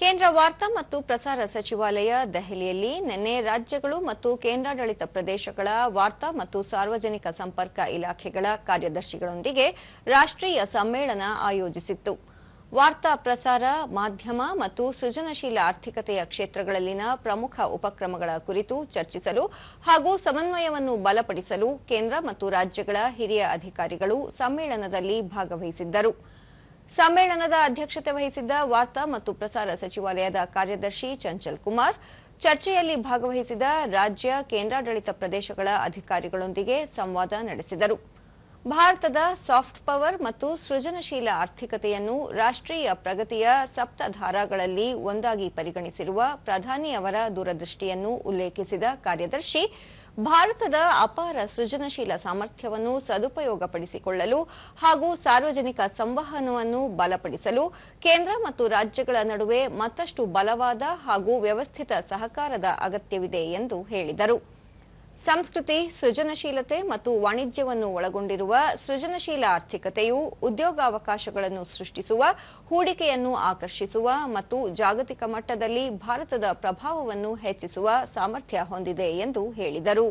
ಕೇಂದ್ರ ವಾರ್ತಾ ಮತ್ತು ಪ್ರಸಾರ ಸಚಿವಾಲಯ ದೆಹಲಿಯಲ್ಲಿ ನಿನ್ನೆ ರಾಜ್ಯಗಳು ಮತ್ತು ಕೇಂದ್ರಾಡಳಿತ ಪ್ರದೇಶಗಳ ವಾರ್ತಾ ಮತ್ತು ಸಾರ್ವಜನಿಕ ಸಂಪರ್ಕ ಇಲಾಖೆಗಳ ಕಾರ್ಯದರ್ಶಿಗಳೊಂದಿಗೆ ರಾಷ್ಟ್ರೀಯ ಸಮ್ಮೇಳನ ಆಯೋಜಿಸಿತ್ತು. ವಾರ್ತಾ ಪ್ರಸಾರ, ಮಾಧ್ಯಮ ಮತ್ತು ಸೃಜನಶೀಲ ಆರ್ಥಿಕತೆಯ ಕ್ಷೇತ್ರಗಳಲ್ಲಿನ ಪ್ರಮುಖ ಉಪಕ್ರಮಗಳ ಕುರಿತು ಚರ್ಚಿಸಲು ಹಾಗೂ ಸಮನ್ವಯವನ್ನು ಬಲಪಡಿಸಲು ಕೇಂದ್ರ ಮತ್ತು ರಾಜ್ಯಗಳ ಹಿರಿಯ ಅಧಿಕಾರಿಗಳು ಸಮ್ಮೇಳನದಲ್ಲಿ ಭಾಗವಹಿಸಿದ್ದರು. ಸಮ್ಮೇಳನದ ಅಧ್ಯಕ್ಷತೆ ವಹಿಸಿದ್ದ ವಾರ್ತಾ ಮತ್ತು ಪ್ರಸಾರ ಸಚಿವಾಲಯದ ಕಾರ್ಯದರ್ಶಿ ಚಂಚಲ್ ಕುಮಾರ್ ಚರ್ಚೆಯಲ್ಲಿ ಭಾಗವಹಿಸಿದ ರಾಜ್ಯ ಕೇಂದ್ರಾಡಳಿತ ಪ್ರದೇಶಗಳ ಅಧಿಕಾರಿಗಳೊಂದಿಗೆ ಸಂವಾದ ನಡೆಸಿದರು. ಭಾರತದ ಸಾಫ್ಟ್ ಪವರ್ ಮತ್ತು ಸೃಜನಶೀಲ ಆರ್ಥಿಕತೆಯನ್ನು ರಾಷ್ಟ್ರೀಯ ಪ್ರಗತಿಯ ಸಪ್ತಧಾರಾಗಳಲ್ಲಿ ಒಂದಾಗಿ ಪರಿಗಣಿಸಿರುವ ಪ್ರಧಾನಿಯವರ ದೂರದೃಷ್ಟಿಯನ್ನು ಉಲ್ಲೇಖಿಸಿದ ಕಾರ್ಯದರ್ಶಿ, ಭಾರತದ ಅಪಾರ ಸೃಜನಶೀಲ ಸಾಮರ್ಥ್ಯವನ್ನು ಸದುಪಯೋಗಪಡಿಸಿಕೊಳ್ಳಲು ಹಾಗೂ ಸಾರ್ವಜನಿಕ ಸಂವಹನವನ್ನು ಬಲಪಡಿಸಲು ಕೇಂದ್ರ ಮತ್ತು ರಾಜ್ಯಗಳ ನಡುವೆ ಮತ್ತಷ್ಟು ಬಲವಾದ ಹಾಗೂ ವ್ಯವಸ್ಥಿತ ಸಹಕಾರದ ಅಗತ್ಯವಿದೆ ಎಂದು ಹೇಳಿದರು. ಸಂಸ್ಕೃತಿ, ಸೃಜನಶೀಲತೆ ಮತ್ತು ವಾಣಿಜ್ಯವನ್ನು ಒಳಗೊಂಡಿರುವ ಸೃಜನಶೀಲ ಆರ್ಥಿಕತೆಯು ಉದ್ಯೋಗಾವಕಾಶಗಳನ್ನು ಸೃಷ್ಟಿಸುವ, ಹೂಡಿಕೆಯನ್ನು ಆಕರ್ಷಿಸುವ ಮತ್ತು ಜಾಗತಿಕ ಮಟ್ಟದಲ್ಲಿ ಭಾರತದ ಪ್ರಭಾವವನ್ನು ಹೆಚ್ಚಿಸುವ ಸಾಮರ್ಥ್ಯ ಹೊಂದಿದೆ ಎಂದು ಹೇಳಿದರು.